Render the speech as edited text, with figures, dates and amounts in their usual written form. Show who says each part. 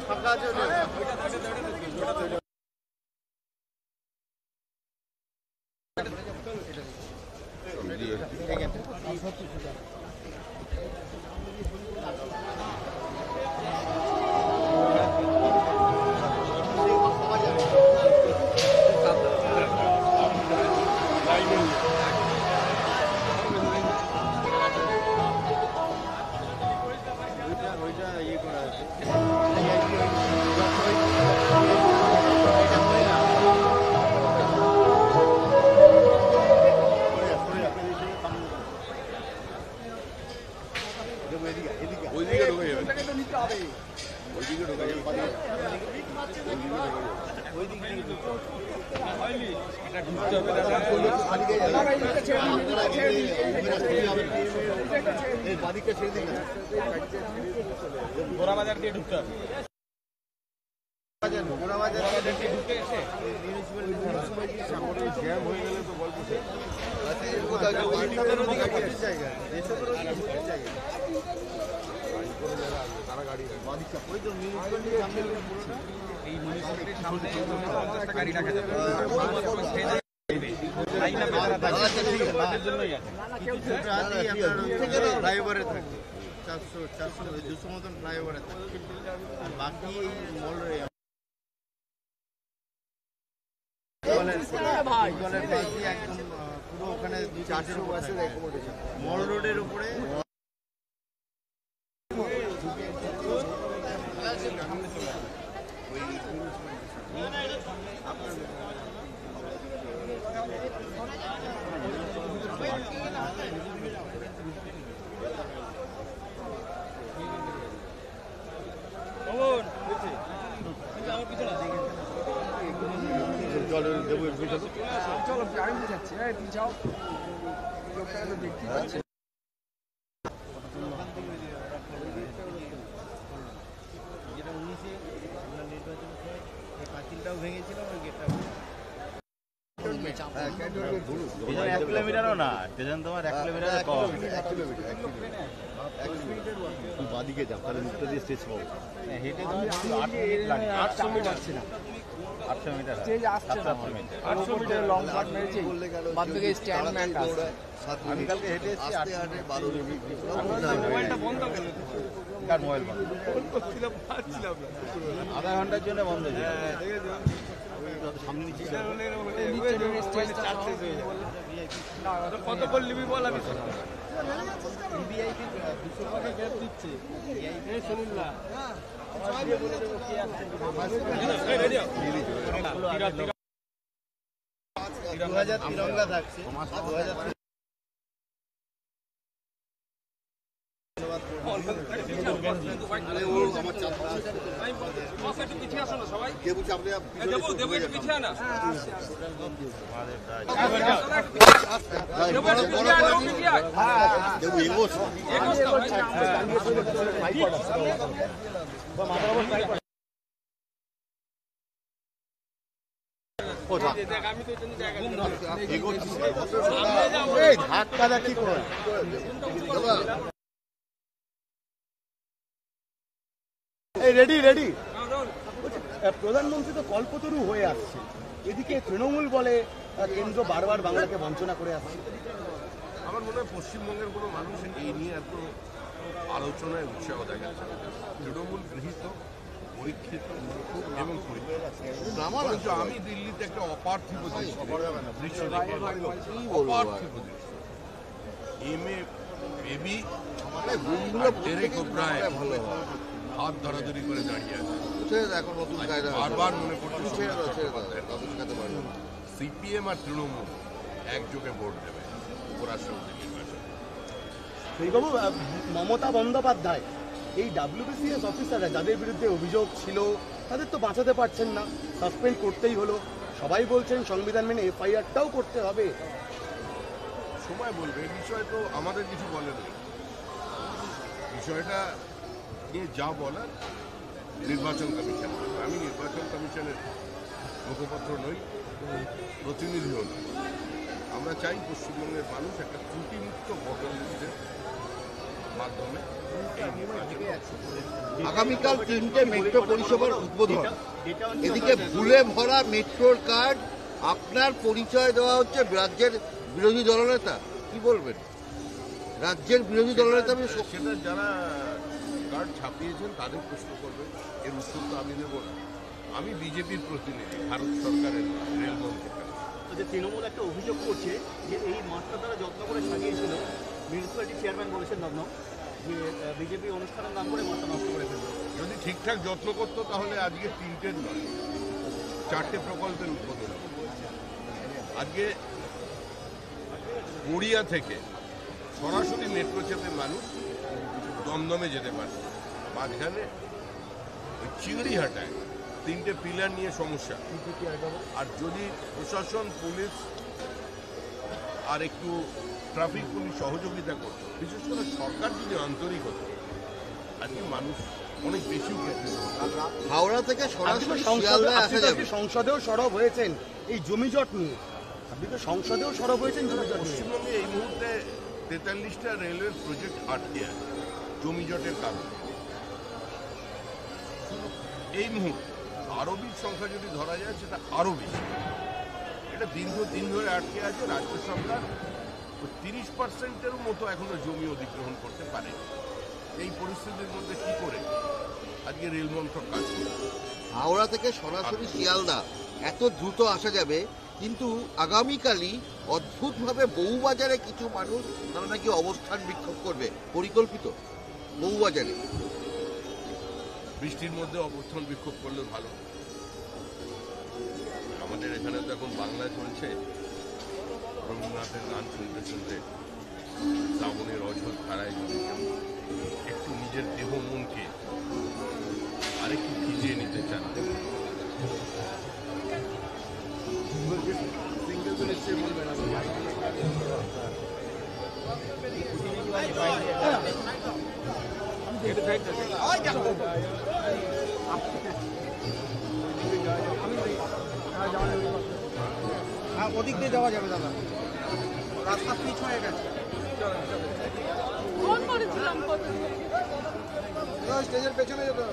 Speaker 1: ফাঁকা আছে
Speaker 2: ঘোড়াবাজার দিয়ে ঢুকতে হবে। গাড়ি রাখা যাবে
Speaker 1: ফ্লাইওভারে থাকে 400-200 মতন ফ্লাইওভারে থাকে আর বাকি এই মল একদম পুরো ওখানে 400 মল রোডের উপরে
Speaker 3: চলো আমি বুঝাচ্ছি তুই যাও লোকটাকে তো দেখতে পাচ্ছি
Speaker 1: যেটা 19-এ নির্বাচনের সময় এই পাঁচিলটাও ভেঙেছিল ওই গেটটা 1 কিলোমিটারও না স্টেশন তোমার 1 কিলোমিটার কম 1 কিলোমিটার তুই বাদিকে যাও তাহলে মুখটা দিয়ে স্টেজ পাবো হেঁটে তুমি 8 মিনিট লাগে 800 মিটার আসছে না 800 মিটার
Speaker 3: স্টেজ আসছে না 800 মিটার লং কাট মেরেছি বাদ থেকে স্ট্যান্ড ম্যান আছে
Speaker 1: আমি কালকে হেঁটে এসেছি 12 মিনিট
Speaker 2: মোবাইলটা বন্ধ করে
Speaker 1: কার মোবাইল বন্ধ পাচ্ছিলাম আধা ঘন্টার জন্য বন্ধ ছিল সামনে নিচে
Speaker 2: কত বল নিবি বল আমি
Speaker 1: ভিভিআইপি 200 টাকা গ্যাপ দিচ্ছে এই শুনুন না 2000 তিরঙ্গা থাকছে 2000 ধাক্কা কি করে রেডি রেডি প্রধানমন্ত্রী তো কল্পতরু হয়ে আসছে এদিকে তৃণমূল বলে কেন্দ্র বারবার বাংলাকে বঞ্চনা করে আসছে
Speaker 4: আমার মনে হয় পশ্চিমবঙ্গের কোনো মানুষ এই নিয়ে এত আলোচনায় উৎসাহ দেখাচ্ছে তৃণমূল গৃহীত পরীক্ষিত এবং পরীক্ষিত আমি দিল্লিতে একটা অপার্থিব দৃশ্য দেখে অপার্থিব দৃশ্য বেবি ডেরেক ওব্রায়েন হাত ধরাধরি করে দাঁড়িয়ে আছে
Speaker 5: এখন নতুন কায়দা
Speaker 4: বারবার মনে করছে সিপিএম আর তৃণমূল একযোগে ভোট দেবে উপরাষ্ট্রপতি নির্বাচন।
Speaker 1: বাবু মমতা বন্দ্যোপাধ্যায় এই WBCS অফিসাররা যাদের বিরুদ্ধে অভিযোগ ছিল তাদের তো বাঁচাতে পারছেন না, সাসপেন্ড করতেই হলো। সবাই বলছেন সংবিধান মেনে FIR-টাও করতে হবে।
Speaker 4: সময় বলবে, এই বিষয়ে তো আমাদের কিছু বলেনি। বিষয়টা নিয়ে যা বলার নির্বাচন কমিশন। আমি নির্বাচন কমিশনের মুখপাত্র নই, প্রতিনিধিও নই। আমরা চাই পশ্চিমবঙ্গের মানুষ একটা ত্রুটিমুক্ত ভোটার লিস্টের মাধ্যমে এই নির্বাচনে
Speaker 5: আগামীকাল 3টে মেট্রো পরিষেবার উদ্বোধন, এদিকে ভুলে ভরা মেট্রোর কার্ড, আপনার পরিচয় দেওয়া হচ্ছে রাজ্যের বিরোধী দলনেতা, কি বলবেন? রাজ্যের বিরোধী দলনেতা
Speaker 4: সেটা যারা কার্ড ছাপিয়েছেন তাদের প্রশ্ন করবেন, এর উত্তর তো আমি দেবো না। আমি বিজেপির প্রতিনিধি, ভারত সরকারের রেলমন্ত্রী।
Speaker 6: যে তৃণমূল একটা অভিযোগ করছে যে এই মাঠটা তারা যত্ন করে সাজিয়েছিল, মিউনিসিপ্যালিটি চেয়ারম্যান বলেছেন দমদম, যে বিজেপি অনুষ্ঠানের নাম করে মাঠটা নষ্ট করে ফেলবে।
Speaker 4: যদি ঠিকঠাক যত্ন করতো তাহলে আজকে 3টের নয় 4টে প্রকল্পের উদ্বোধন হবে। আজকে গড়িয়া থেকে সরাসরি মেট্রো চেপে মানুষ দমদমে যেতে পারে। মাঝখানে ওই চিংড়িহাটায় 3টে পিলার নিয়ে সমস্যা। আর যদি প্রশাসন, পুলিশ আর একটু ট্রাফিক পুলিশ সহযোগিতা করত, বিশেষ করে সরকার যদি আন্তরিক হতো, আজকে মানুষ অনেক বেশি উপকৃত হতো।
Speaker 5: হাওড়া থেকে সরাসরি
Speaker 1: আপনি
Speaker 5: শিয়ালদায় আসা যাবে।
Speaker 1: সংসদেও সরব হয়েছেন এই জমিজট নিয়ে, আপনি তো সংসদেও সরব হয়েছেন জমিজট নিয়ে।
Speaker 4: পশ্চিমবঙ্গে এই মুহূর্তে 43টা রেলওয়ের প্রজেক্ট আটকে আছে জমিজটের কারণে। এই মুহূর্তে আরবির সংখ্যা যদি ধরা যায় সেটা আরো বেশি। এটা দীর্ঘদিন ধরে আটকে আছে। রাজ্য সরকার 30%-এর মতো এখনো জমি অধিগ্রহণ করতে পারে। এই পরিস্থিতির মধ্যে কি করে আজকে রেল মন্ত্রক কাজ করবে?
Speaker 5: হাওড়া থেকে সরাসরি শিয়ালদা এত দ্রুত আসা যাবে, কিন্তু আগামীকালই অদ্ভুতভাবে বউবাজারে কিছু মানুষ তারা নাকি অবস্থান বিক্ষোভ করবে, পরিকল্পিত বউবাজারে।
Speaker 4: বৃষ্টির মধ্যে অবস্থান বিক্ষোভ করলে ভালো। আমাদের এখানে তো এখন বাংলা চলছে, রবীন্দ্রনাথের গান শুনতে শুনতে শ্রাবণের অঝোর ধারায় যদি কেউ একটু নিজের দেহ মনকে আরেকটু ভিজিয়ে নিতে চান,
Speaker 3: ওদিক দিয়ে যাওয়া যাবে দাদা, রাস্তা পিচ হয়ে গেছে।
Speaker 7: ফোন করেছিলাম
Speaker 3: স্টেজের পেছনে যেতে হবে।